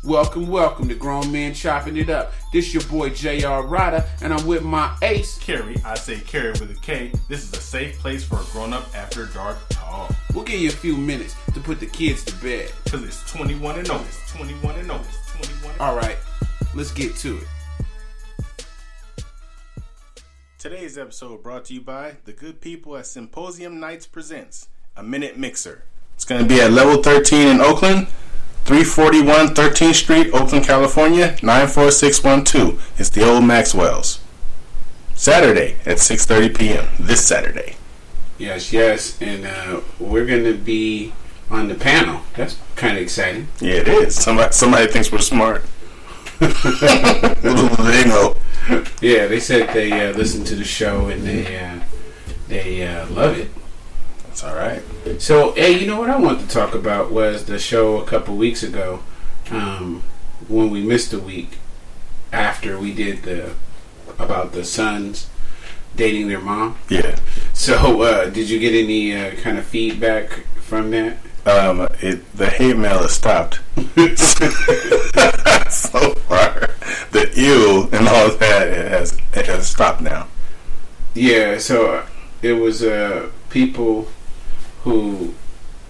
Welcome to Grown Men Chopping It Up. This your boy J.R. Ryder, and I'm with my ace, Kerry. I say Kerry with a K. This is a safe place for a grown-up after dark talk. We'll give you a few minutes to put the kids to bed. Because it's 21 and over. Alright, let's get to it. Today's episode brought to you by the good people at Symposium Nights Presents a Minute Mixer. It's going to be at level 13 in Oakland. 341 13th Street, Oakland, California, 94612. It's the old Maxwell's. Saturday at 6:30 p.m. This Saturday. Yes. And we're going to be on the panel. That's kind of exciting. Yeah, it is. Somebody thinks we're smart. Little they know. Yeah, they said they listened to the show and they love it. That's all right. So, hey, you know what I wanted to talk about was the show a couple weeks ago when we missed a week after we did about the sons dating their mom. Yeah. So, did you get any kind of feedback from that? The hate mail has stopped. So far, the ew and all that it has stopped now. Yeah. So it was people who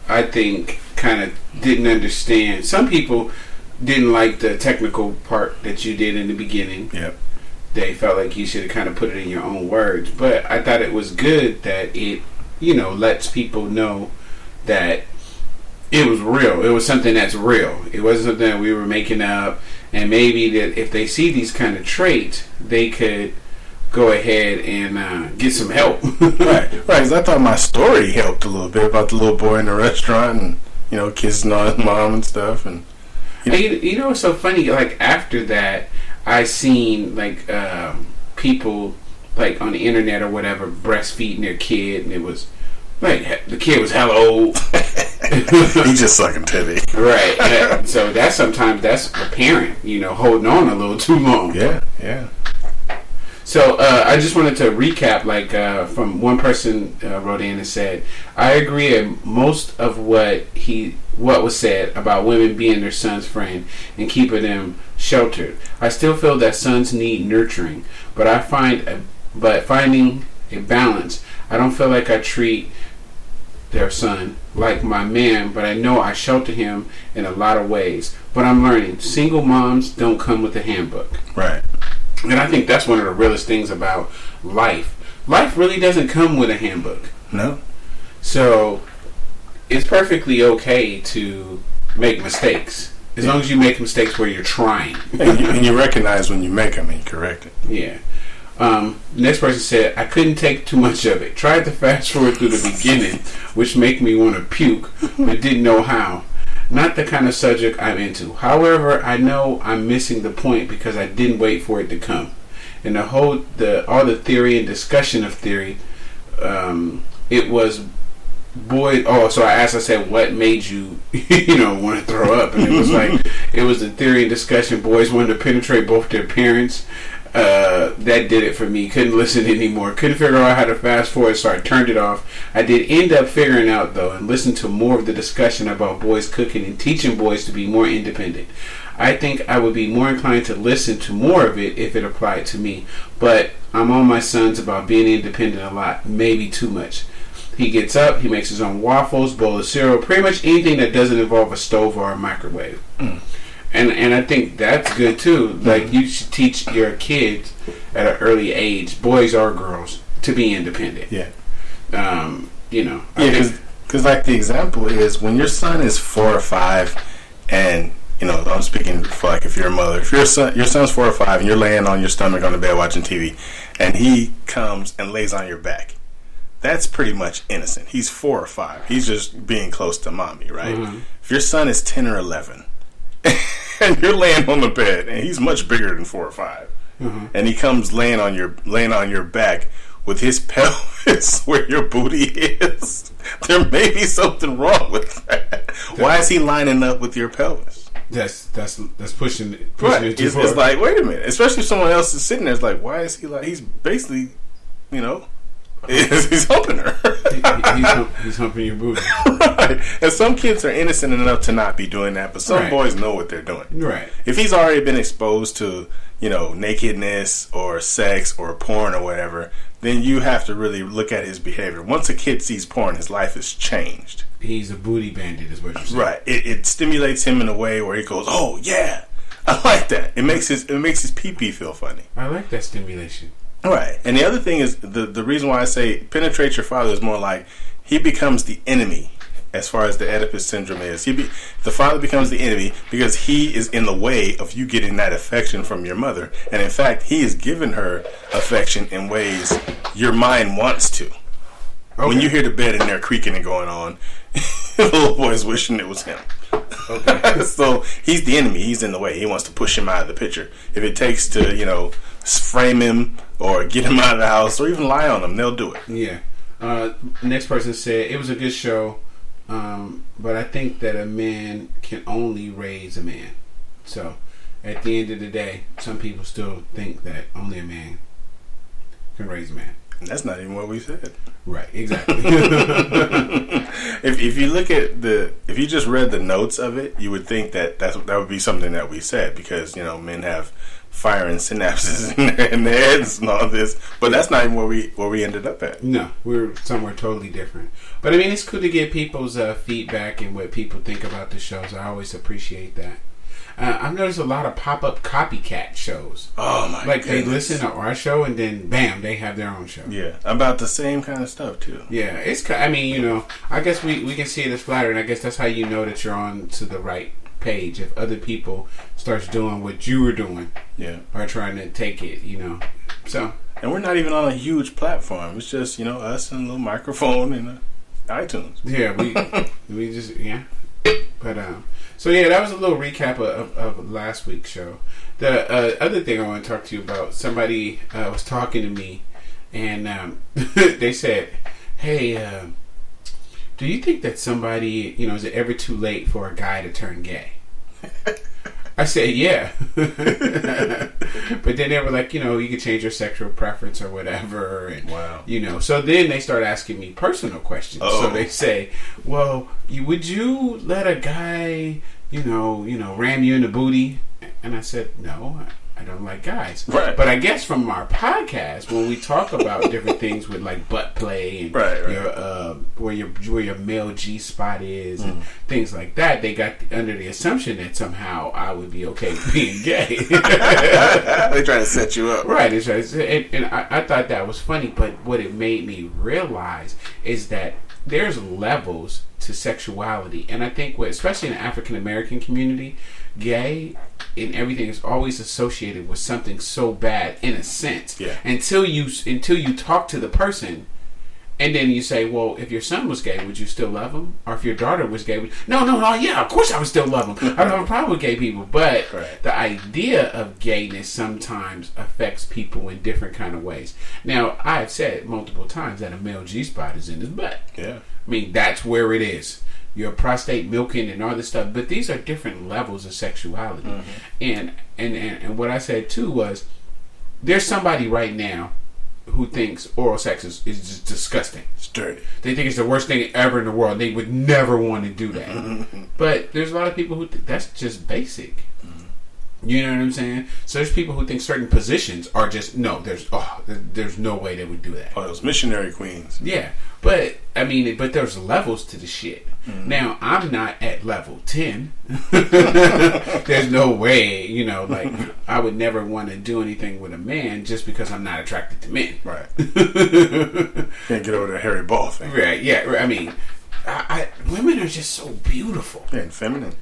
I think kind of didn't understand. Some people didn't like the technical part that you did in the beginning. Yep. They felt like you should have kind of put it in your own words. But I thought it was good that it, lets people know that it was real. It was something that's real. It wasn't something that we were making up. And maybe that if they see these kind of traits, they could go ahead and get some help. Right. Because I thought my story helped a little bit about the little boy in the restaurant and, kissing on his mom and stuff. And what's so funny? Like, after that, I seen, like, people, like, on the internet or whatever, breastfeeding their kid, and it was, like, the kid was hella old. He just sucking titty. Right. So that's a parent, holding on a little too long. Yeah. So I just wanted to recap, from one person wrote in and said, I agree at most of what was said about women being their son's friend and keeping them sheltered. I still feel that sons need nurturing, but finding a balance. I don't feel like I treat their son like my man, but I know I shelter him in a lot of ways. But I'm learning. Single moms don't come with a handbook. Right. And I think that's one of the realest things about life. Life really doesn't come with a handbook. No. So it's perfectly okay to make mistakes. As long as you make mistakes where you're trying. And you recognize when you make them and you correct it. Yeah. Next person said, I couldn't take too much of it. Tried to fast forward through the beginning, which made me want to puke, but didn't know how. Not the kind of subject I'm into. However, I know I'm missing the point because I didn't wait for it to come. And all the theory and discussion of theory, it was boy. Oh, so I said, what made you, want to throw up? And it was like, it was the theory and discussion. Boys wanted to penetrate both their parents. That did it for me. Couldn't listen anymore. Couldn't figure out how to fast forward, so I turned it off. I did end up figuring out, though, and listened to more of the discussion about boys cooking and teaching boys to be more independent. I think I would be more inclined to listen to more of it if it applied to me. But I'm on my sons about being independent a lot, maybe too much. He gets up, he makes his own waffles, bowl of cereal, pretty much anything that doesn't involve a stove or a microwave. And I think that's good too. Like, you should teach your kids at an early age, boys or girls, to be independent. Yeah. Because like the example is when your son is 4 or 5, and I'm speaking for like if you're a mother, if your son's 4 or 5 and you're laying on your stomach on the bed watching TV, and he comes and lays on your back. That's pretty much innocent. He's 4 or 5. He's just being close to mommy, right? Mm-hmm. If your son is 10 or 11. And you're laying on the bed, and he's much bigger than 4 or 5, and he comes laying on your back with his pelvis where your booty is. There may be something wrong with that. Why is he lining up with your pelvis? That's pushing it. It's like, wait a minute. Especially if someone else is sitting there, it's like, why is he like? He's basically, He's humping her. He's humping your booty. Right. And some kids are innocent enough to not be doing that, but some boys know what they're doing. Right. If he's already been exposed to, nakedness or sex or porn or whatever, then you have to really look at his behavior. Once a kid sees porn, his life is changed. He's a booty bandit, is what you're saying. Right. It stimulates him in a way where he goes, "Oh yeah, I like that." It makes his pee-pee feel funny. I like that stimulation. Right. And the other thing is the reason why I say penetrate your father is more like he becomes the enemy as far as the Oedipus syndrome is. The father becomes the enemy because he is in the way of you getting that affection from your mother. And in fact, he is giving her affection in ways your mind wants to. Okay. When you hear the bed in there creaking and going on, the little boy's wishing it was him. Okay. So he's the enemy. He's in the way. He wants to push him out of the picture. If it takes to, frame him or get him out of the house or even lie on him, they'll do it. Yeah. Next person said, it was a good show, but I think that a man can only raise a man. So at the end of the day, some people still think that only a man can raise a man. And that's not even what we said. Right, exactly. If you look at if you just read the notes of it, you would think that would be something that we said because men have firing synapses in their heads and all this, but that's not even where we ended up at. No, we're somewhere totally different. But I mean, it's cool to get people's feedback and what people think about the shows. I always appreciate that. I've noticed a lot of pop-up copycat shows. Oh my! Like goodness. They listen to our show and then bam, they have their own show. Yeah, about the same kind of stuff too. Yeah, it's. I mean, I guess we can see it as flattering. I guess that's how you know that you're on to the right page. If other people starts doing what you were doing, yeah, or trying to take it, So. And we're not even on a huge platform. It's just us and a little microphone and iTunes. Yeah, we just But so yeah, that was a little recap of last week's show. The other thing I want to talk to you about, somebody was talking to me, and they said, "Hey, do you think that somebody, is it ever too late for a guy to turn gay?" I said, yeah. But then they were like, you can change your sexual preference or whatever. And, wow. So then they start asking me personal questions. Uh-oh. So they say, well, would you let a guy, ram you in the booty? And I said, no, I don't like guys. Right. But I guess from our podcast, when we talk about different things with like butt play and where your male G spot is and things like that, they got under the assumption that somehow I would be okay with being gay. They try to set you up. Right. And I thought that was funny, but what it made me realize is that there's levels to sexuality. And I think, especially in the African American community, gay and everything is always associated with something so bad in a sense. Yeah. Until you talk to the person and then you say, well, if your son was gay, would you still love him? Or if your daughter was gay, no, yeah, of course I would still love him. I don't have a problem with gay people. But the idea of gayness sometimes affects people in different kind of ways. Now, I've said multiple times that a male G-spot is in his butt. Yeah. I mean, that's where it is. Your prostate milking and all this stuff. But these are different levels of sexuality. Mm-hmm. And what I said, too, was there's somebody right now who thinks oral sex is just disgusting. It's dirty. They think it's the worst thing ever in the world. They would never want to do that. But there's a lot of people who think that's just basic. You know what I'm saying? So there's people who think certain positions are just there's no way they would do that. Oh, those missionary queens. Yeah, but I mean, there's levels to the shit. Now I'm not at level 10. There's no way, like I would never want to do anything with a man just because I'm not attracted to men. Right. Can't get over the hairy ball thing. Right. Yeah. I mean, women are just so beautiful. Yeah, and feminine.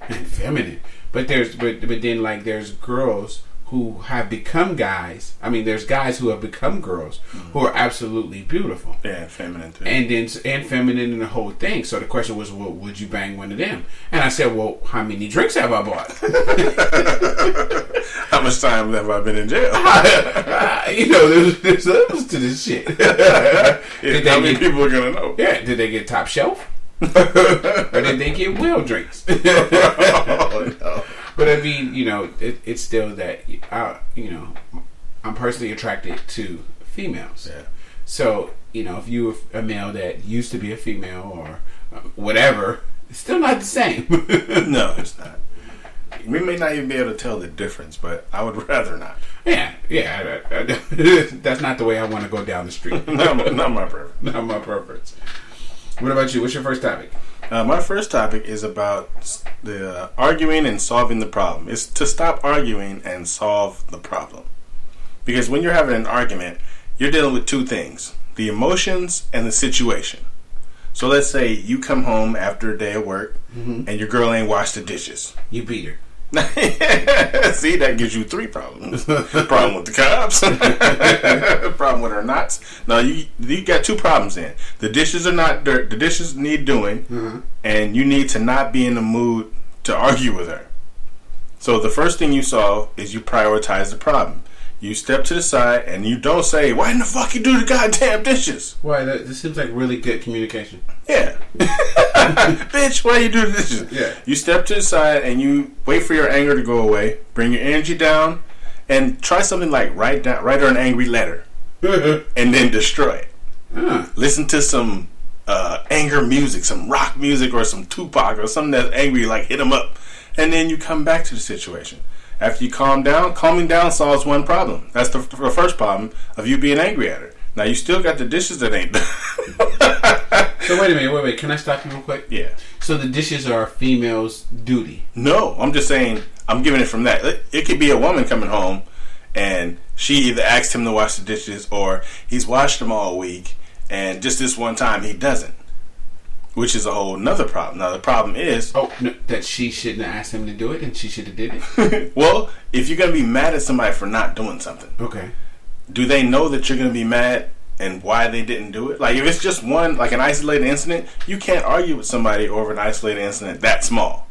But then like there's girls who have become guys. I mean, there's guys who have become girls who are absolutely beautiful. Yeah, and feminine too. And feminine in the whole thing. So the question was, well, would you bang one of them? And I said, well, how many drinks have I bought? How much time have I been in jail? There's levels to this shit. How many people are gonna know? Yeah, did they get top shelf? Or did they get well drinks? Oh, no. But I mean, it's still that I'm personally attracted to females. Yeah. So, if you were a male that used to be a female or whatever, it's still not the same. No, it's not. We may not even be able to tell the difference, but I would rather not. Yeah. That's not the way I want to go down the street. Not my preference. Not my preference. What about you? What's your first topic? My first topic is about the arguing and solving the problem. It's to stop arguing and solve the problem. Because when you're having an argument, you're dealing with two things: the emotions and the situation. So let's say you come home after a day of work and your girl ain't washed the dishes. You beat her. See, that gives you three problems. Problem with the cops. Problem with her knots. No, you got two problems then. The dishes are not dirt. The dishes need doing, and you need to not be in the mood to argue with her. So the first thing you saw is you prioritize the problem. You step to the side and you don't say, "Why in the fuck you do the goddamn dishes?" Why? This seems like really good communication. Yeah. Bitch, why you do the dishes? Yeah. You step to the side and you wait for your anger to go away, bring your energy down, and try something like write her an angry letter and then destroy it. Listen to some anger music, some rock music or some Tupac or something that's angry, like hit them up. And then you come back to the situation. After you calming down solves one problem. That's the first problem of you being angry at her. Now you still got the dishes that ain't done. So wait a minute, can I stop you real quick? Yeah. So the dishes are a female's duty? No, I'm just saying, I'm giving it from that. It could be a woman coming home and she either asked him to wash the dishes or he's washed them all week and just this one time he doesn't. Which is a whole nother problem. Now the problem is... Oh, no, that she shouldn't have asked him to do it and she should have did it? Well, if you're going to be mad at somebody for not doing something... Okay. Do they know that you're going to be mad and why they didn't do it? Like, if it's just one, like an isolated incident, you can't argue with somebody over an isolated incident that small.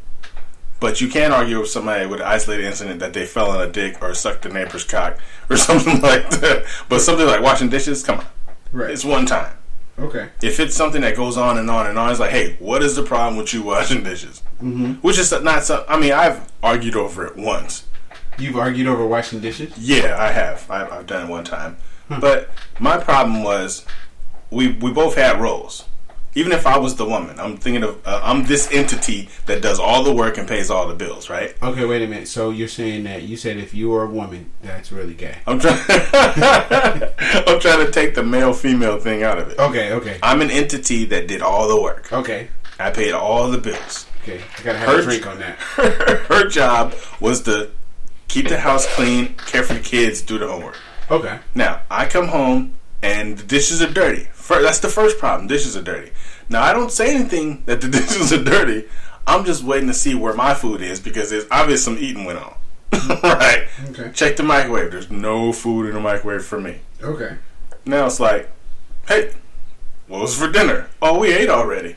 But you can argue with somebody with an isolated incident that they fell on a dick or sucked the neighbor's cock or something like that. But something like washing dishes, come on. Right. It's one time. Okay. If it's something that goes on and on and on, it's like, hey, what is the problem with you washing dishes? Mm-hmm. Which is not something... I mean, I've argued over it once. You've argued over washing dishes? Yeah, I have. I've done it one time. But my problem was we both had roles. Even if I was the woman, I'm thinking of I'm this entity that does all the work and pays all the bills, right? Okay, wait a minute. So you're saying that you said if you were a woman, that's really gay. I'm trying to take the male-female thing out of it. Okay. I'm an entity that did all the work. Okay. I paid all the bills. Okay, I gotta have a drink on that. Her job was to keep the house clean, care for the kids, do the homework. Okay. Now, I come home and the dishes are dirty. That's the first problem. Dishes are dirty. Now, I don't say anything that the dishes are dirty. I'm just waiting to see where my food is because there's obviously some eating went on. Right? Okay. Check the microwave. There's no food in the microwave for me. Okay. Now it's like, hey, what was for dinner? Oh, we ate already.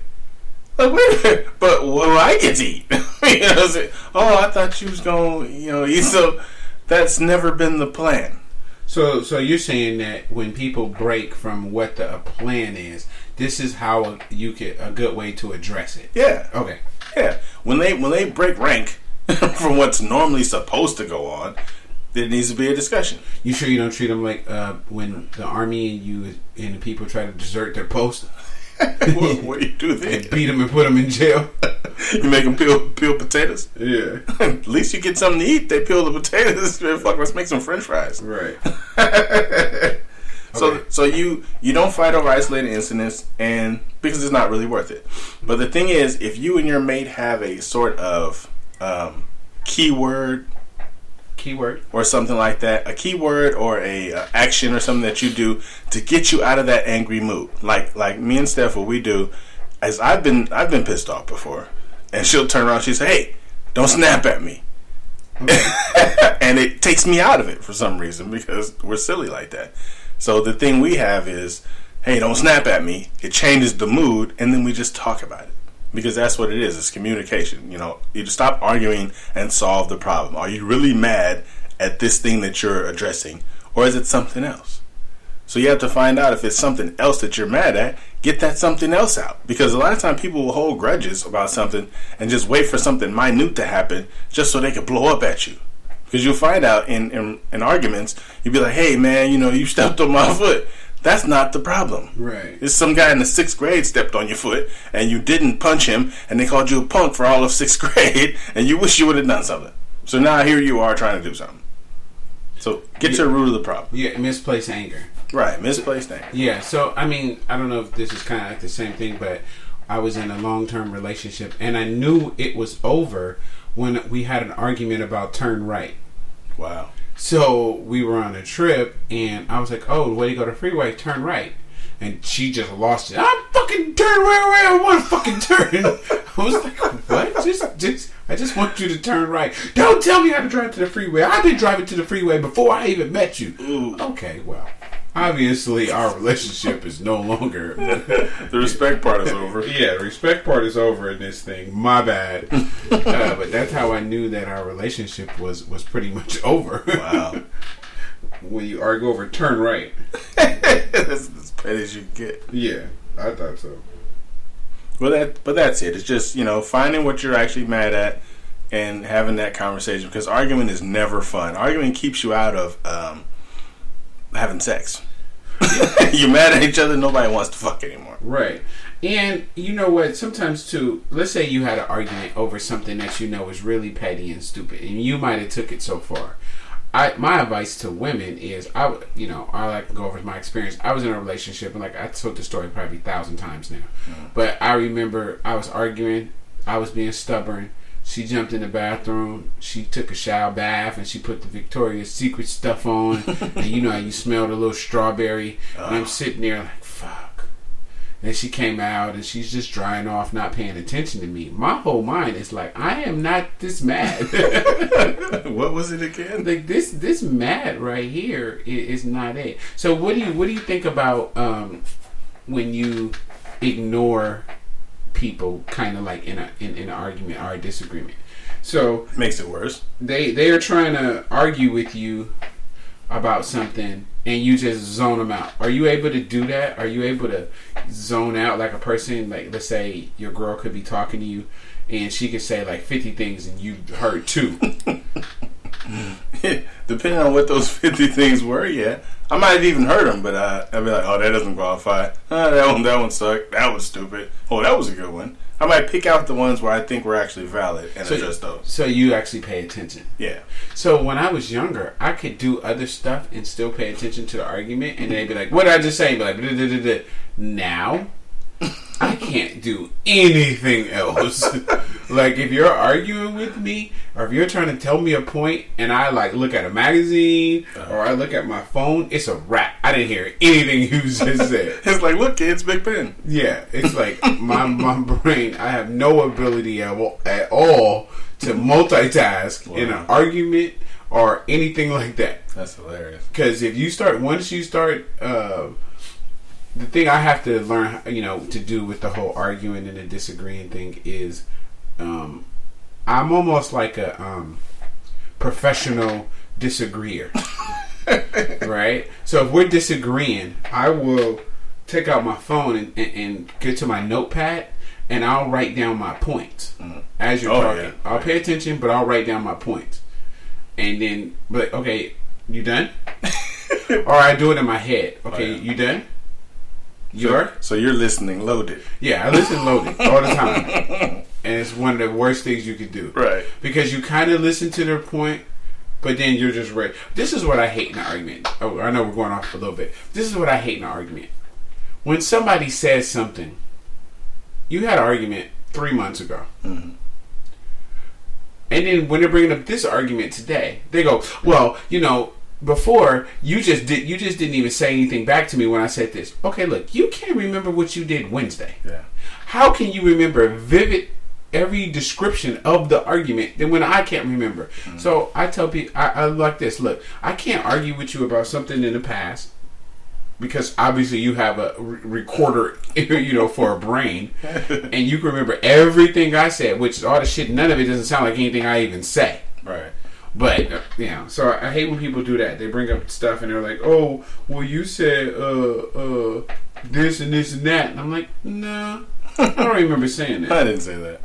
Like, wait a minute, but what do I get to eat? I thought you was going to, eat some. That's never been the plan. So you're saying that when people break from what the plan is, this is how a good way to address it. Yeah. Okay. Yeah. When they break rank from what's normally supposed to go on, there needs to be a discussion. You sure you don't treat them like when the army and the people try to desert their post? What do you do then? Beat them and put them in jail. You make them peel potatoes? Yeah. At least you get something to eat. They peel the potatoes. Fuck, let's make some french fries. Right. So you don't fight over isolated incidents and because it's not really worth it. But the thing is, if you and your mate have a sort of keyword or something like that, a keyword or a action or something that you do to get you out of that angry mood, like me and Steph, what we do is I've been pissed off before, and she'll turn around and she'll say, hey, don't snap at me. Okay. And it takes me out of it for some reason because we're silly like that. So the thing we have is, hey, don't snap at me. It changes the mood, and then we just talk about it. Because that's what it is. It's communication. You just stop arguing and solve the problem. Are you really mad at this thing that you're addressing? Or is it something else? So you have to find out if it's something else that you're mad at. Get that something else out. Because a lot of times people will hold grudges about something and just wait for something minute to happen just so they can blow up at you. Because you'll find out in arguments, you'll be like, hey man, you stepped on my foot. That's not the problem. Right. It's some guy in the 6th grade stepped on your foot, and you didn't punch him, and they called you a punk for all of 6th grade, and you wish you would have done something. So now here you are trying to do something. So get to the root of the problem. Yeah, misplaced anger. Right, misplaced anger. Yeah, so, I mean, I don't know if this is kind of like the same thing, but I was in a long-term relationship, and I knew it was over when we had an argument about turn right. Wow. So we were on a trip, and I was like, "Oh, the way to go to the freeway, turn right." And she just lost it. I'm fucking turn where I want to fucking turn. I was like, "What? I just want you to turn right. Don't tell me how to drive to the freeway. I've been driving to the freeway before I even met you." Ooh. Okay, well, obviously our relationship is no longer. The respect part is over. Yeah, the respect part is over in this thing. My bad. But that's how I knew that our relationship was pretty much over. Wow. When you argue over turn right. That's as petty as you get. Yeah, I thought so. But that's it. It's just, finding what you're actually mad at and having that conversation, because arguing is never fun. Arguing keeps you out of having sex. You're mad at each other, nobody wants to fuck anymore. Right. And you know what, sometimes too, let's say you had an argument over something that you know is really petty and stupid, and you might have took it so far. My advice to women is, I like to go over my experience. I was in a relationship, and like I told the story probably 1,000 times now. Mm-hmm. But I remember I was arguing, I was being stubborn. She jumped in the bathroom, she took a shower bath, and she put the Victoria's Secret stuff on. And you know how you smelled a little strawberry. And I'm sitting there like, fuck. And she came out, and she's just drying off, not paying attention to me. My whole mind is like, I am not this mad. What was it again? Like this mad right here is not it. So what do you think about when you ignore people, kind of like in an argument or a disagreement? So makes it worse. They are trying to argue with you about something, and you just zone them out. Are you able to do that? Are you able to zone out like a person? Like, let's say your girl could be talking to you, and she could say like 50 things, and you heard 2. Depending on what those 50 things were, yeah. I might have even heard them, but I'd be like, oh, that doesn't qualify. That one sucked. That was stupid. Oh, that was a good one. I might pick out the ones where I think were actually valid and address those. So you actually pay attention. Yeah. So when I was younger, I could do other stuff and still pay attention to the argument, and they'd be like, what did I just say? Be like, da, da, da, da. Now, I can't do anything else. Like, if you're arguing with me, or if you're trying to tell me a point, and I like look at a magazine, or I look at my phone, it's a wrap. I didn't hear anything you just said. It's like, look, kids, Big Pen. Yeah, it's like my brain, I have no ability at all to multitask in an argument or anything like that. That's hilarious. Because once you start, the thing I have to learn, to do with the whole arguing and the disagreeing thing is, I'm almost like a professional disagreeer. Right? So if we're disagreeing, I will take out my phone and get to my notepad, and I'll write down my points as you're talking. Yeah. I'll pay attention, but I'll write down my points. And then, but okay, you done? Or I do it in my head. Okay, you done? So you're listening loaded. Yeah, I listen loaded all the time. And it's one of the worst things you could do. Right. Because you kind of listen to their point, but then you're just ready. This is what I hate in an argument. Oh, I know we're going off a little bit. This is what I hate in an argument. When somebody says something, you had an argument 3 months ago. Mm-hmm. And then when they're bringing up this argument today, they go, well, before you just didn't even say anything back to me when I said this. Okay, look, you can't remember what you did Wednesday. Yeah. How can you remember every description of the argument then when I can't remember? Mm-hmm. So I tell people, I like this. Look, I can't argue with you about something in the past because obviously you have a recorder, for a brain, and you can remember everything I said, which is all the shit. None of it doesn't sound like anything I even say. Right. But, so I hate when people do that. They bring up stuff and they're like, oh, well, you said this and this and that. And I'm like, no, I don't remember saying that. I didn't say that.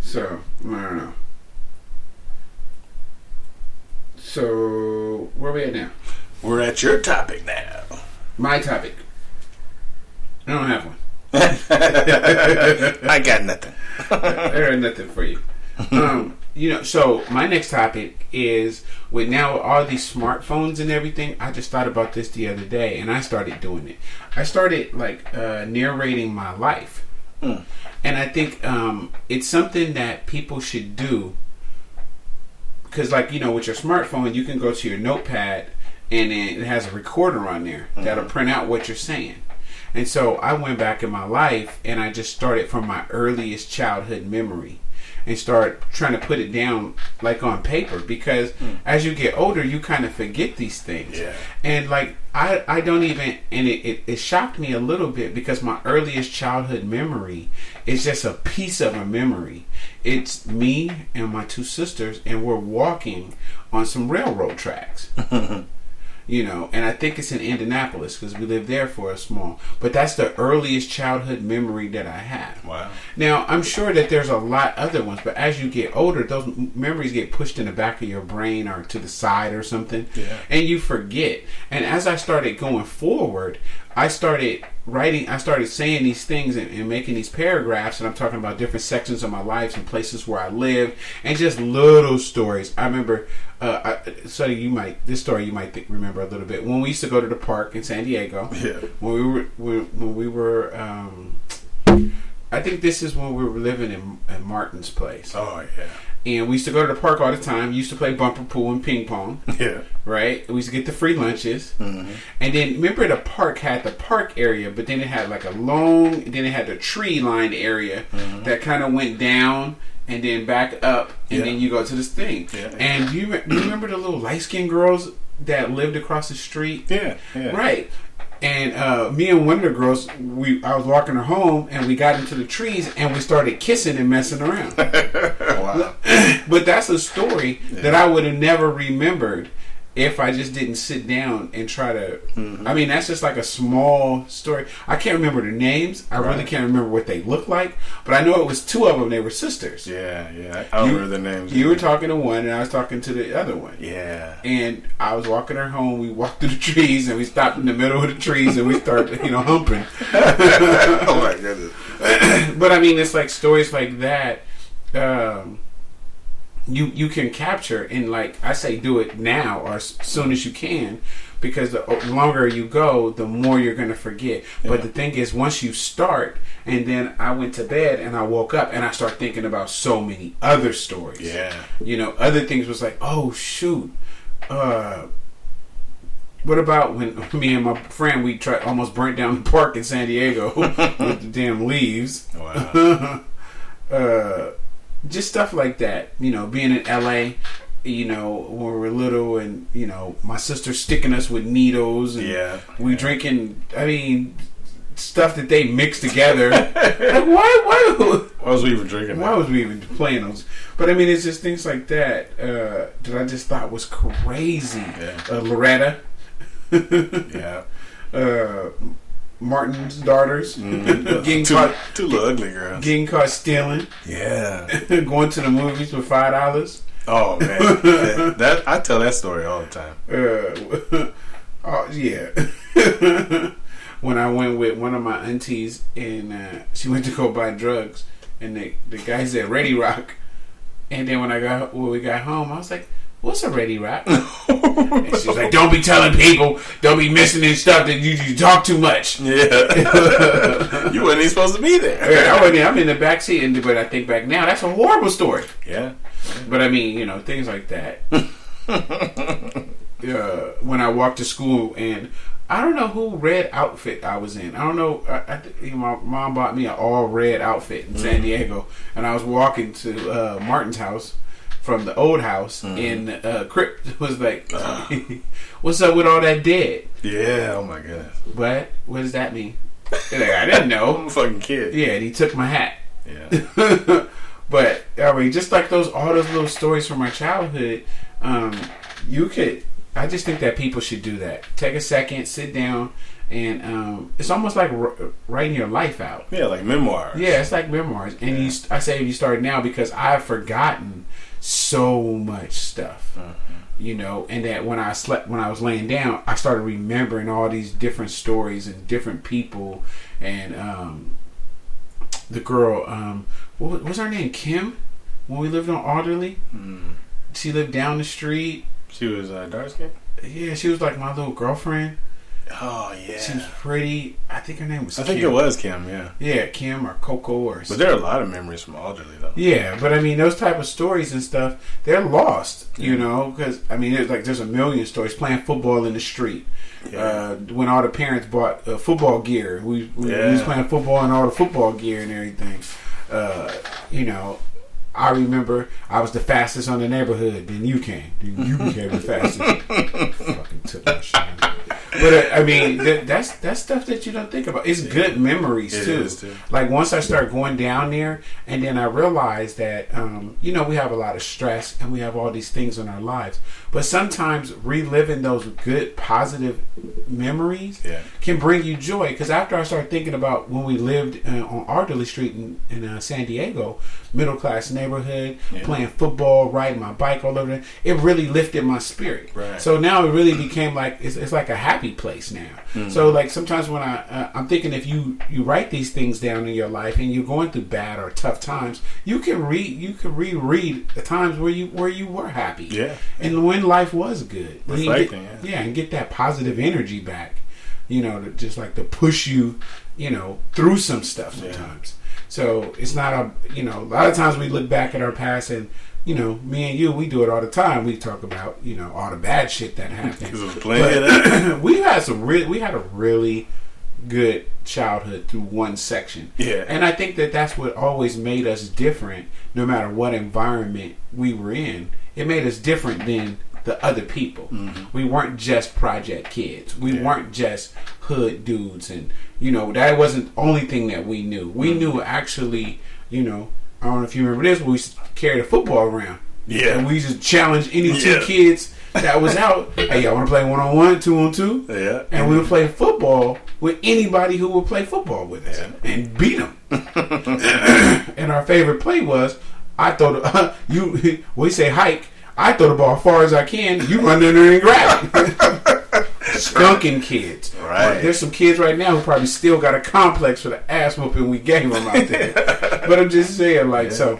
So, I don't know. So, where are we at now? We're at your topic now. My topic. I don't have one. I got nothing. There ain't nothing for you. So my next topic is with now all these smartphones and everything. I just thought about this the other day, and I started doing it. I started narrating my life, and I think it's something that people should do because, with your smartphone, you can go to your notepad, and then it has a recorder on there that'll print out what you're saying. And so I went back in my life, and I just started from my earliest childhood memory. And start trying to put it down on paper because as you get older you kind of forget these things. Yeah. And I don't even, and it shocked me a little bit because my earliest childhood memory is just a piece of a memory. It's me and my two sisters, and we're walking on some railroad tracks. And I think it's in Indianapolis because we lived there for a small. But that's the earliest childhood memory that I have. Wow. Now, I'm sure that there's a lot other ones, but as you get older, those memories get pushed in the back of your brain or to the side or something, and you forget. And as I started going forward, I started writing, I started saying these things and making these paragraphs, and I'm talking about different sections of my life and places where I live, and just little stories. I remember, this story you might remember a little bit. When we used to go to the park in San Diego, when we were, I think this is when we were living in Martin's place. Oh yeah. And we used to go to the park all the time. We used to play bumper pool and ping pong. Yeah. Right? We used to get the free lunches. Mm-hmm. And then, remember the park had the park area, but then it had then it had the tree lined area that kind of went down and then back up. And then you go to this thing. Yeah. And you remember the little light skinned girls that lived across the street? Yeah. Right. And me and one of the girls, I was walking her home, and we got into the trees, and we started kissing and messing around. Wow. But that's a story that I would have never remembered if I just didn't sit down and try to... I mean, that's just like a small story. I can't remember their names. I really can't remember what they looked like. But I know it was two of them. They were sisters. Yeah. I don't remember their names. You were talking to one, and I was talking to the other one. Yeah. And I was walking her home. We walked through the trees, and we stopped in the middle of the trees, and we started, humping. Oh, my goodness. But, I mean, it's like stories like that... You can capture, and like I say, do it now or as soon as you can, because the longer you go, the more you're going to forget. But the thing is, once you start, and then I went to bed and I woke up and I start thinking about so many other stories. Yeah. Other things was like, oh shoot, what about when me and my friend almost burnt down the park in San Diego with the damn leaves? Wow. Just stuff like that, being in LA, when we were little, and my sister sticking us with needles, and we drinking. I mean, stuff that they mixed together. Like, why was we even drinking? Why was we even playing those? But I mean, it's just things like that that I just thought was crazy. Yeah. Loretta. Yeah. Martin's daughters getting two caught, little ugly girls getting caught stealing. Yeah. Going to the movies for $5. Oh man, that I tell that story all the time. Oh yeah. When I went with one of my aunties, and she went to go buy drugs, and the guy said Ready Rock, and then when we got home, I was like, what's a Ready Rock? And she was like, don't be telling people, don't be missing in stuff that you talk too much. Yeah. You wasn't even supposed to be there. Yeah, I'm in the back seat, but I think back now, that's a horrible story. Yeah. But I mean, things like that. When I walked to school, and I don't know who red outfit I was in. I don't know. My mom bought me an all red outfit in San Diego, and I was walking to Martin's house from the old house, and Crip was like, what's up with all that dead? Yeah, oh my goodness. What does that mean? Like, I didn't know. I'm a fucking kid. Yeah, and he took my hat. Yeah. But, I mean, just like all those little stories from my childhood, I just think that people should do that. Take a second, sit down, and it's almost like writing your life out. Yeah, like memoirs. Yeah, it's like memoirs. And I say you start now because I've forgotten so much stuff. you know, and that when I was laying down, I started remembering all these different stories and different people, and the girl, what was her name? Kim, when we lived on Alderley. She lived down the street. She was dark skin? Yeah, she was like my little girlfriend. Oh, yeah. She was pretty. I think her name was Kim. I think it was Kim, yeah. Yeah, Kim or Coco or But there are a lot of memories from Alderley, though. Yeah, but I mean, those type of stories and stuff, they're lost, you know, because, I mean, there's a million stories. Playing football in the street. Yeah. When all the parents bought football gear. We was playing football and all the football gear and everything. You know, I remember I was the fastest on the neighborhood. Then you came. Then you became the fastest. Fucking took my shit. But I mean, that's stuff that you don't think about. It's good memories too. Like once I start going down there, and then I realize that you know, we have a lot of stress and we have all these things in our lives. But sometimes reliving those good, positive memories can bring you joy. Because after I started thinking about when we lived on Arderley Street in San Diego, middle class neighborhood, playing football, riding my bike all over there, it really lifted my spirit. Right. So now it really became like it's like a happy place now. Mm-hmm. So like sometimes when I'm thinking, if you write these things down in your life and you're going through bad or tough times, you can reread the times where you were happy, and when life was good, reflecting, and get that positive energy back, you know, to push you, you know, through some stuff sometimes. So it's not a lot of times we look back at our past and, you know, me and you, we do it all the time. We talk about, you know, all the bad shit that happened. We had a really good childhood through one section. Yeah. And I think that's what always made us different, no matter what environment we were in. It made us different than the other people. Mm-hmm. We weren't just project kids. We weren't just hood dudes. And, you know, that wasn't the only thing that we knew. We knew actually, you know, I don't know if you remember this, but we carried a football around. Yeah. And we just challenged any two kids that was out. Hey, y'all want to play 1-on-1, 2-on-2? Yeah. And we would play football with anybody who would play football with us and beat them. And our favorite play was, I throw we say hike, I throw the ball as far as I can, you run in there and grab it. Skunking kids. Right. There's some kids right now who probably still got a complex for the ass whooping we gave them out there. But I'm just saying, like, so,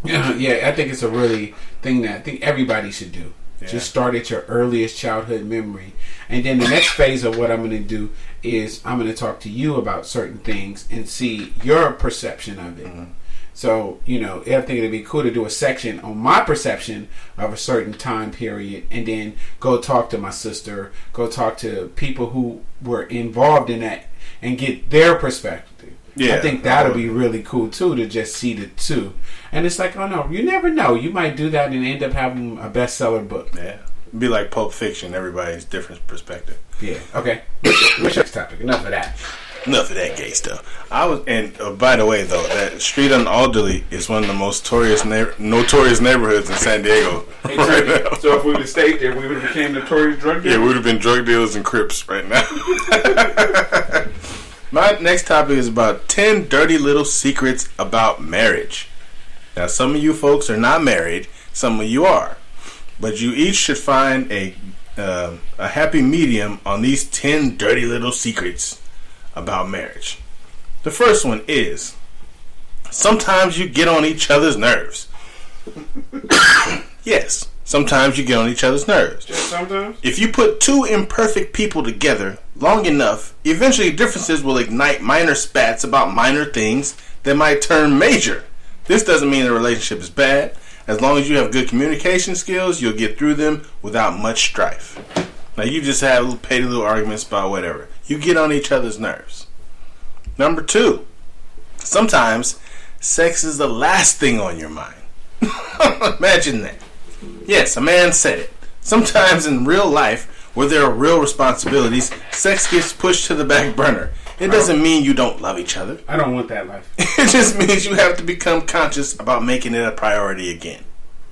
I think it's a really thing that I think everybody should do. Yeah. Just start at your earliest childhood memory. And then the next phase of what I'm going to do is I'm going to talk to you about certain things and see your perception of it. Mm-hmm. So, you know, I think it'd be cool to do a section on my perception of a certain time period and then go talk to my sister, go talk to people who were involved in that and get their perspective. Yeah, I think that'll be really cool too, to just see the two. And it's like, oh no, you never know. You might do that and end up having a bestseller book. Yeah. Be like Pulp Fiction, everybody's different perspective. Yeah. Okay. What's your next topic? Enough of that. Enough of that gay stuff. By the way, though, that street on Alderley is one of the most notorious neighborhoods in San Diego. Hey, so if we would have stayed there, we would have became notorious drug dealers? Yeah, we would have been drug dealers and Crips right now. My next topic is about 10 dirty little secrets about marriage. Now, some of you folks are not married, some of you are. But you each should find a happy medium on these 10 dirty little secrets about marriage. The first one is, sometimes you get on each other's nerves. Yes, sometimes you get on each other's nerves. Just sometimes? If you put two imperfect people together long enough, eventually differences will ignite minor spats about minor things that might turn major. This doesn't mean the relationship is bad. As long as you have good communication skills, you'll get through them without much strife. Now, you just have petty little arguments about whatever. You get on each other's nerves. Number 2, sometimes sex is the last thing on your mind. Imagine that. Yes, a man said it. Sometimes in real life, where there are real responsibilities, sex gets pushed to the back burner. It doesn't mean you don't love each other. I don't want that life. It just means you have to become conscious about making it a priority again.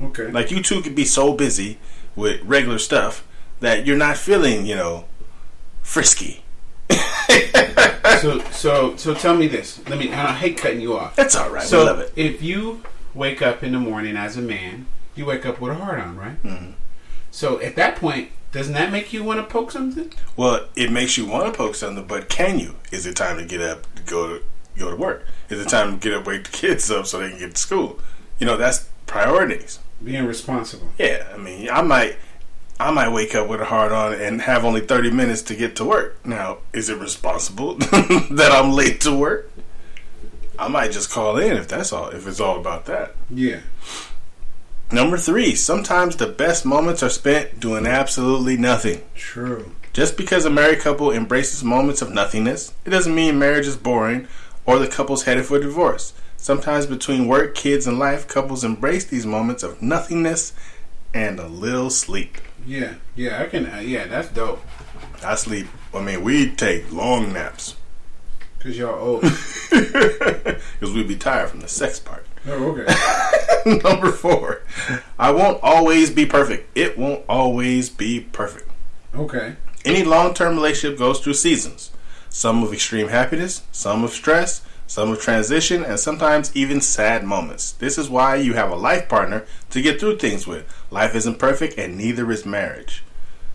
Okay. Like, you two could be so busy with regular stuff that you're not feeling, frisky. So tell me this. I hate cutting you off. That's all right. So we love it. If you wake up in the morning as a man, you wake up with a heart on, right? Mm-hmm. So at that point, doesn't that make you want to poke something? Well, it makes you want to poke something, but can you? Is it time to get up to go to work? Is it time to get up, wake the kids up so they can get to school? That's priorities. Being responsible. Yeah, I mean, I might wake up with a hard on and have only 30 minutes to get to work. Now, is it responsible that I'm late to work? I might just call in if it's all about that. Yeah. Number 3, sometimes the best moments are spent doing absolutely nothing. True. Just because a married couple embraces moments of nothingness, it doesn't mean marriage is boring or the couple's headed for divorce. Sometimes between work, kids, and life, couples embrace these moments of nothingness and a little sleep. Yeah, I can. That's dope. I sleep. I mean, we take long naps. Because y'all old. Because we'd be tired from the sex part. Oh, okay. Number 4, I won't always be perfect. It won't always be perfect. Okay. Any long-term relationship goes through seasons. Some of extreme happiness, some of stress, some of transition, and sometimes even sad moments. This is why you have a life partner to get through things with. Life isn't perfect, and neither is marriage.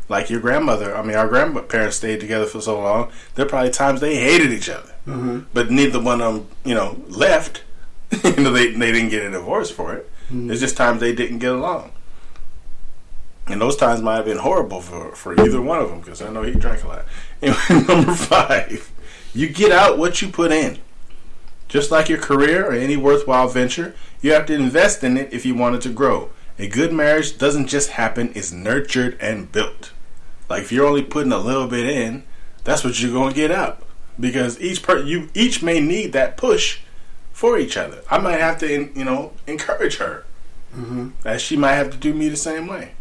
Like your grandmother, our grandparents stayed together for so long, there are probably times they hated each other. Mm-hmm. But neither one of them, left. They didn't get a divorce for it. Mm-hmm. It's just times they didn't get along. And those times might have been horrible for either one of them, because I know he drank a lot. Anyway, number 5, you get out what you put in. Just like your career or any worthwhile venture, you have to invest in it if you want it to grow. A good marriage doesn't just happen, it's nurtured and built. Like if you're only putting a little bit in, that's what you're going to get out. Because you each may need that push for each other. I might have to, encourage her. Mm-hmm. As she might have to do me the same way.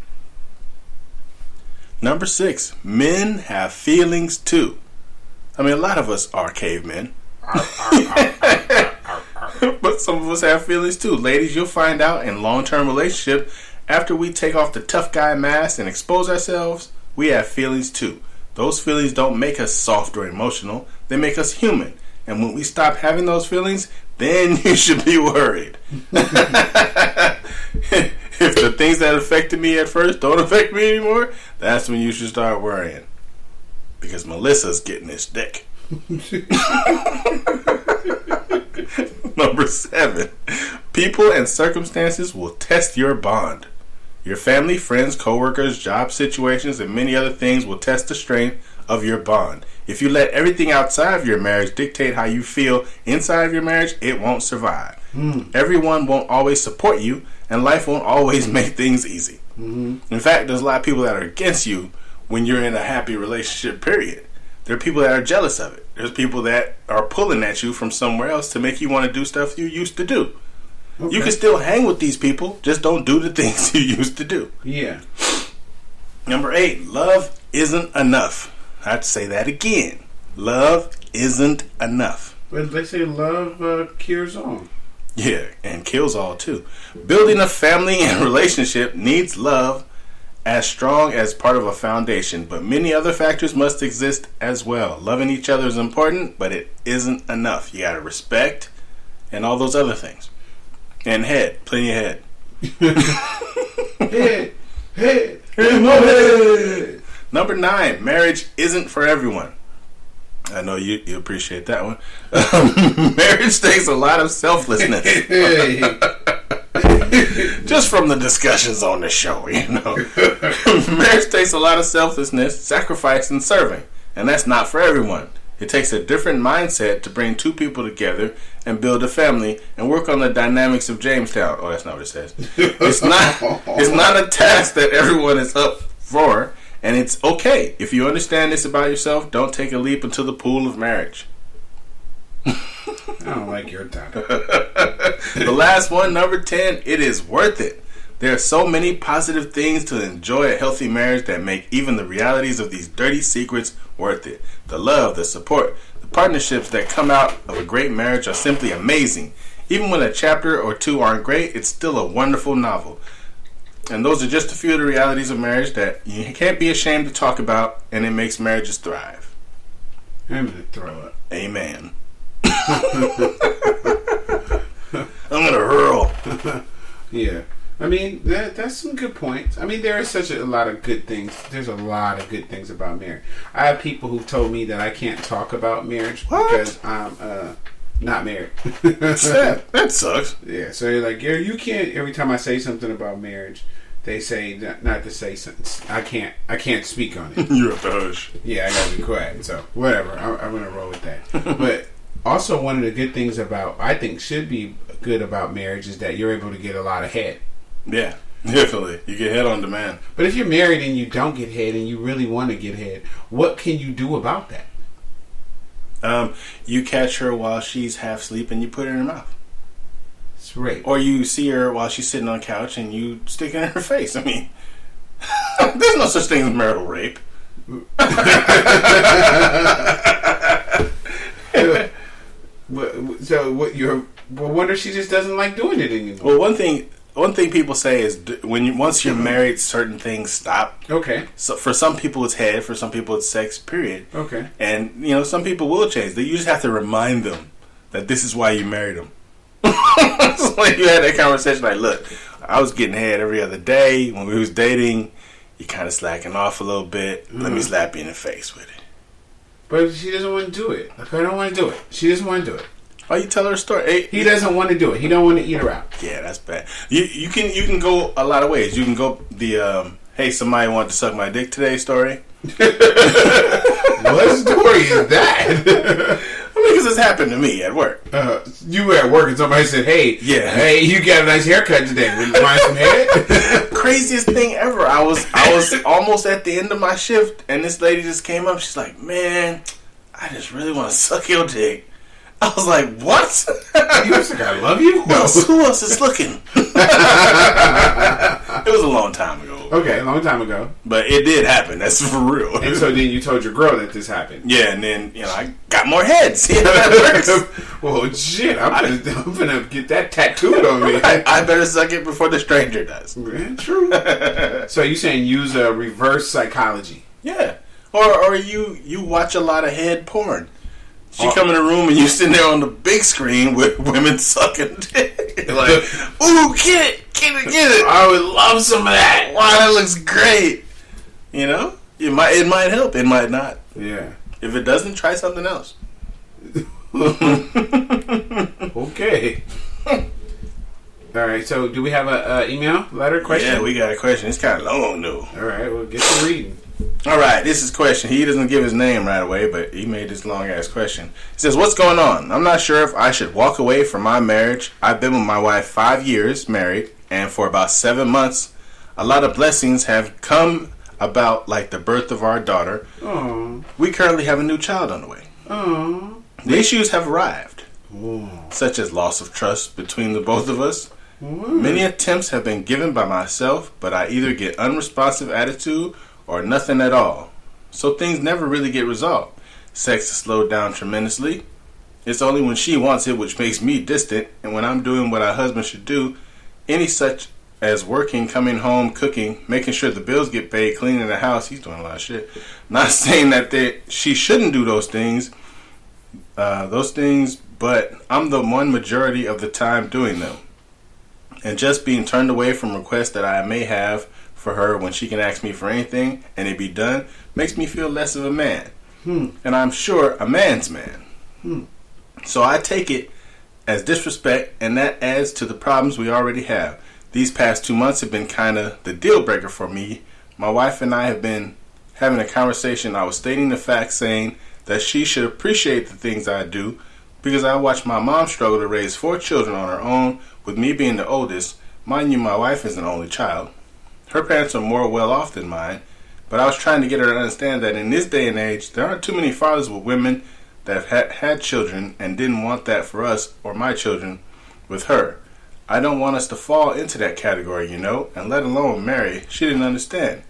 Number 6, men have feelings too. I mean, a lot of us are cavemen. But some of us have feelings too. Ladies, you'll find out in long-term relationship, after we take off the tough guy mask and expose ourselves, we have feelings too. Those feelings don't make us soft or emotional. They make us human. And when we stop having those feelings, then you should be worried. If the things that affected me at first don't affect me anymore, that's when you should start worrying. Because Melissa's getting this dick. Number 7, people and circumstances will test your bond. Your family, friends, coworkers, job situations, and many other things will test the strength of your bond. If you let everything outside of your marriage dictate how you feel inside of your marriage, it won't survive. Everyone won't always support you, and life won't always make things easy. In fact, there's a lot of people that are against you when you're in a happy relationship, period. There are people that are jealous of it. There's people that are pulling at you from somewhere else to make you want to do stuff you used to do. Okay. You can still hang with these people, just don't do the things you used to do. Yeah. Number 8, love isn't enough. I have to say that again. Love isn't enough. But they say love cures all. Yeah, and kills all too. Building a family and relationship needs love as strong as part of a foundation, but many other factors must exist as well. Loving each other is important, but it isn't enough. You gotta respect and all those other things. And head, plenty of head. Head, more head. Number 9, marriage isn't for everyone. I know you appreciate that one. Marriage takes a lot of selflessness. Just from the discussions on the show, Marriage takes a lot of selflessness, sacrifice, and serving. And that's not for everyone. It takes a different mindset to bring two people together and build a family and work on the dynamics of Jamestown. Oh, that's not what it says. It's not a task that everyone is up for. And it's okay. If you understand this about yourself, don't take a leap into the pool of marriage. I don't like your topic. The last one, number 10, it is worth it. There are so many positive things to enjoy a healthy marriage that make even the realities of these dirty secrets worth it. The love, the support, the partnerships that come out of a great marriage are simply amazing. Even when a chapter or two aren't great, it's still a wonderful novel. And those are just a few of the realities of marriage that you can't be ashamed to talk about, and it makes marriages thrive. I'm going to throw up. Amen. I'm going to hurl. Yeah. I mean, that's some good points. I mean, there is such a lot of good things. There's a lot of good things about marriage. I have people who told me that I can't talk about marriage because I'm not married. That sucks. Yeah, so you're like, Gary, you can't. Every time I say something about marriage, they say not to say something. I can't speak on it. You have to hush. Yeah, I gotta be quiet. So whatever, I'm gonna roll with that. But also, one of the good things about, I think should be good about marriage, is that you're able to get a lot of head. Yeah, definitely. You get head on demand. But if you're married and you don't get head and you really want to get head, what can you do about that? You catch her while she's half asleep and you put it in her mouth. It's rape. Or you see her while she's sitting on the couch and you stick it in her face. I mean, there's no such thing as marital rape. So what? Well, wonder if she just doesn't like doing it anymore. Well, one thing people say is once you're married, certain things stop. Okay. So for some people it's head, for some people it's sex. Period. Okay. And some people will change. You just have to remind them that this is why you married them. It's like you had that conversation. Like, look, I was getting head every other day when we was dating. You kind of slacking off a little bit. Let me slap you in the face with it. But she doesn't want to do it. Like, I don't want to do it. She doesn't want to do it. Oh, you tell her a story. Hey, he doesn't want to do it. He don't want to eat her out. Yeah, that's bad. You can go a lot of ways. You can go the hey, somebody wanted to suck my dick today story. What story is that? Because it's happened to me at work. You were at work and somebody said, hey, you got a nice haircut today. Would you mind some head? Craziest thing ever. I was almost at the end of my shift and this lady just came up. She's like, man, I just really want to suck your dick. I was like, what? You was like, I love you? Who else is looking? It was a long time ago. Okay, a long time ago. But it did happen. That's for real. And so then you told your girl that this happened. Yeah, and then, I got more heads. See how that works? Well, shit, I'm gonna get that tattooed on me. I better suck it before the stranger does. Yeah, true. So you saying use a reverse psychology? Yeah. Or you watch a lot of head porn. She come in the room and you sitting there on the big screen with women sucking dick. Like, ooh, get it. I would love some of that. Wow, that looks great. It might help. It might not. Yeah. If it doesn't, try something else. Okay. All right. So, do we have a email, letter, question? Yeah, we got a question. It's kind of long, though. All right. Well, get to reading. All right, this is a question. He doesn't give his name right away, but he made this long-ass question. He says, what's going on? I'm not sure if I should walk away from my marriage. I've been with my wife 5 years, married, and for about 7 months, a lot of blessings have come about, like the birth of our daughter. Aww. We currently have a new child on the way. Aww. The issues have arrived, Aww. such as loss of trust between the both of us. Aww. Many attempts have been given by myself, but I either get unresponsive attitude or nothing at all. So things never really get resolved. Sex has slowed down tremendously. It's only when she wants it which makes me distant, and when I'm doing what a husband should do, any such as working, coming home, cooking, making sure the bills get paid, cleaning the house, he's doing a lot of shit. Not saying that she shouldn't do those things, but I'm the one majority of the time doing them. And just being turned away from requests that I may have for her when she can ask me for anything and it be done makes me feel less of a man. And I'm sure a man's man. So I take it as disrespect, and that adds to the problems we already have. These past 2 months have been kind of the deal breaker for me. My wife and I have been having a conversation. I was stating the fact, saying that she should appreciate the things I do, because I watched my mom struggle to raise 4 children on her own, with me being the oldest. Mind you, my wife is an only child. Her parents are more well off than mine, but I was trying to get her to understand that in this day and age, there aren't too many fathers with women that have had children and didn't want that for us or my children with her. I don't want us to fall into that category, and let alone marry. She didn't understand.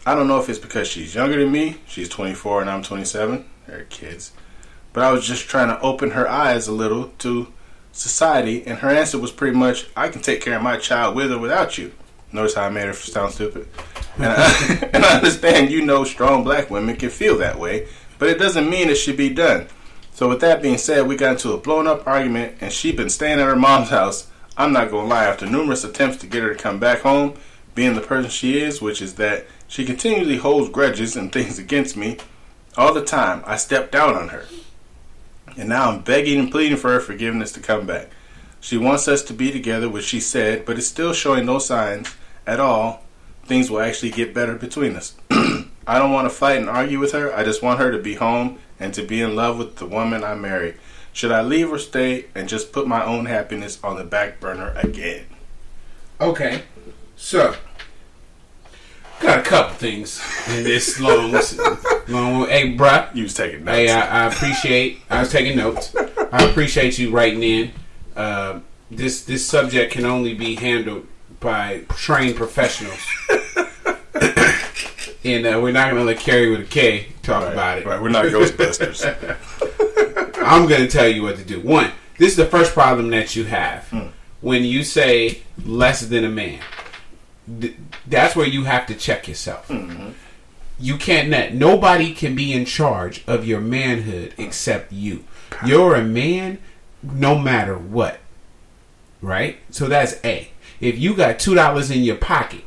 I don't know if it's because she's younger than me. She's 24 and I'm 27. They're kids. But I was just trying to open her eyes a little to society, and her answer was pretty much, I can take care of my child with or without you. Notice how I made her sound stupid? And I understand strong black women can feel that way, but it doesn't mean it should be done. So with that being said, we got into a blown up argument, and she'd been staying at her mom's house I'm not going to lie, after numerous attempts to get her to come back home, being the person she is, which is that she continually holds grudges and things against me, all the time, I stepped out on her. And now I'm begging and pleading for her forgiveness to come back. She wants us to be together, which she said, but is still showing no signs at all things will actually get better between us. I don't want to fight and argue with her. I just want her to be home and to be in love with the woman I married. Should I leave or stay and just put my own happiness on the back burner again? Okay, so got a couple things in this long. Hey, bruh. You was taking notes. Hey, I appreciate. I was taking notes. I appreciate you writing in. This subject can only be handled by trained professionals. And we're not going to let Kerry with a K talk about it. Right, we're not Ghostbusters. I'm going to tell you what to do. One, this is the first problem that you have. When you say less than a man, that's where you have to check yourself. Mm-hmm. You can't, nobody can be in charge of your manhood except you. You're a man no matter what. Right? So that's A. If you got $2 in your pocket,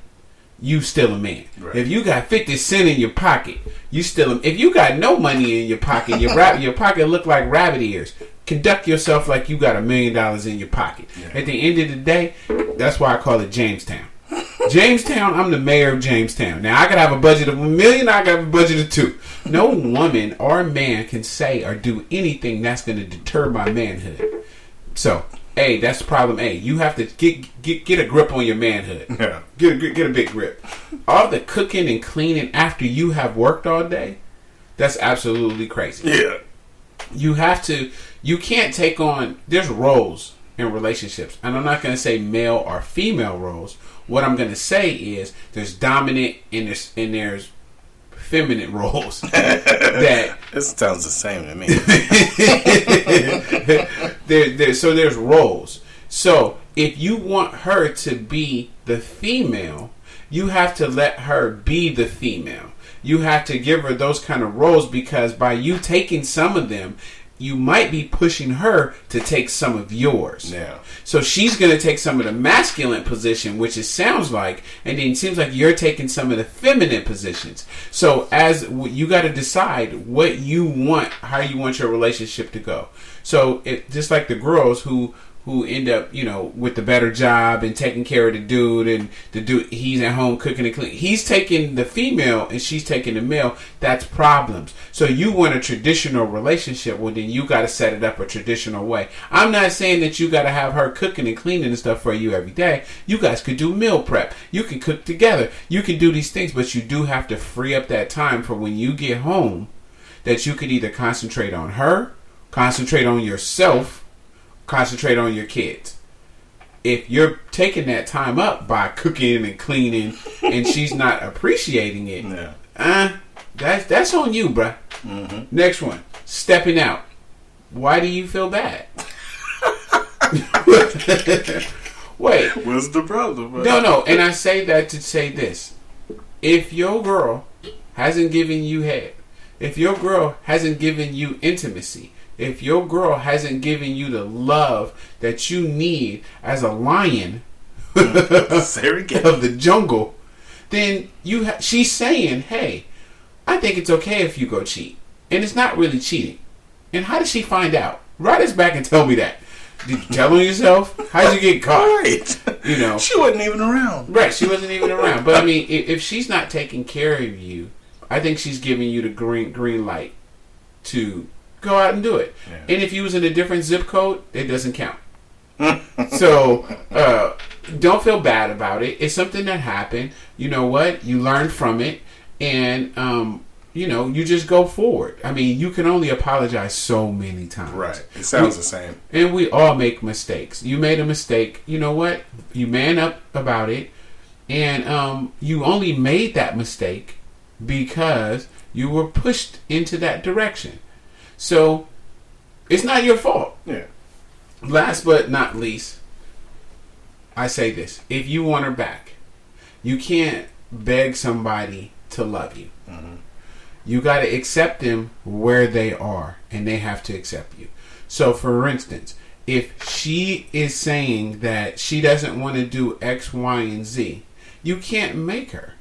you still a man. Right. If you got 50 cents in your pocket, you still. If you got no money in your pocket, your pocket look like rabbit ears. Conduct yourself like you got $1 million in your pocket. Yeah. At the end of the day, that's why I call it Jamestown. Jamestown, I'm the mayor of Jamestown. Now I could have a budget of $1 million. I could have a budget of $2 million. No woman or man can say or do anything that's going to deter my manhood. So. Hey, that's problem A. You have to get a grip on your manhood. Yeah. Get a big grip. All the cooking and cleaning after you have worked all day, that's absolutely crazy. Yeah. You can't take on, there's roles in relationships. And I'm not going to say male or female roles. What I'm going to say is there's dominant and there's feminine roles. That this sounds the same to me. So there's roles. So if you want her to be the female, you have to let her be the female. You have to give her those kind of roles, because by you taking some of them, you might be pushing her to take some of yours. Yeah. So she's going to take some of the masculine position, which it sounds like, and then it seems like you're taking some of the feminine positions. So as you got to decide what you want, how you want your relationship to go. So it just like the girls who end up, with the better job and taking care of the dude, and the dude, he's at home cooking and cleaning. He's taking the female and she's taking the male. That's problems. So you want a traditional relationship, well then you got to set it up a traditional way. I'm not saying that you got to have her cooking and cleaning and stuff for you every day. You guys could do meal prep. You can cook together. You can do these things, but you do have to free up that time for when you get home, that you could either concentrate on her, concentrate on yourself, concentrate on your kids. If you're taking that time up by cooking and cleaning and she's not appreciating it, that's on you, bruh. Mm-hmm. Next one, stepping out. Why do you feel bad? Wait. What's the problem? No. And I say that to say this. If your girl hasn't given you head, if your girl hasn't given you intimacy, if your girl hasn't given you the love that you need as a lion of the jungle, then she's saying, hey, I think it's okay if you go cheat. And it's not really cheating. And how did she find out? Write us back and tell me that. Did you tell on yourself? How'd you get caught? Right. She wasn't even around. Right, she wasn't even around. But I mean, if she's not taking care of you, I think she's giving you the green light to go out and do it. Yeah. And if you was in a different zip code, it doesn't count. So don't feel bad about it. It's something that happened. You know what? You learn from it, and you just go forward. I mean, you can only apologize so many times. Right. It sounds the same. And we all make mistakes. You made a mistake. You know what? You man up about it, and you only made that mistake because you were pushed into that direction. So, it's not your fault. Yeah. Last but not least, I say this. If you want her back, you can't beg somebody to love you. Mm-hmm. You got to accept them where they are, and they have to accept you. So, for instance, if she is saying that she doesn't want to do X, Y, and Z, you can't make her.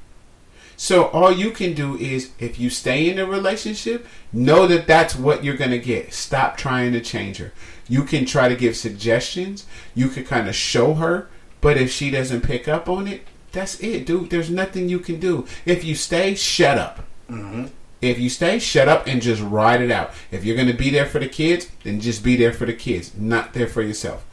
So all you can do is, if you stay in a relationship, know that that's what you're going to get. Stop trying to change her. You can try to give suggestions. You can kind of show her. But if she doesn't pick up on it, that's it, dude. There's nothing you can do. If you stay, shut up. Mm-hmm. If you stay, shut up and just ride it out. If you're going to be there for the kids, then just be there for the kids, not there for yourself.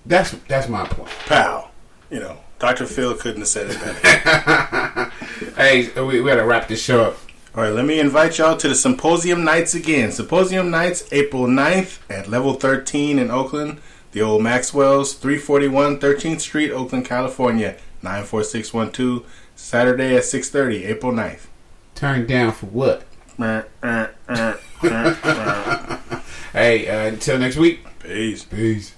That's my point. Pow. You know, Dr. Phil couldn't have said it better. Hey, we got to wrap this show up. All right, let me invite y'all to the Symposium Nights again. Symposium Nights, April 9th at Level 13 in Oakland. The old Maxwell's, 341 13th Street, Oakland, California, 94612. Saturday at 6:30, April 9th. Turned down for what? Hey, until next week. Peace. Peace.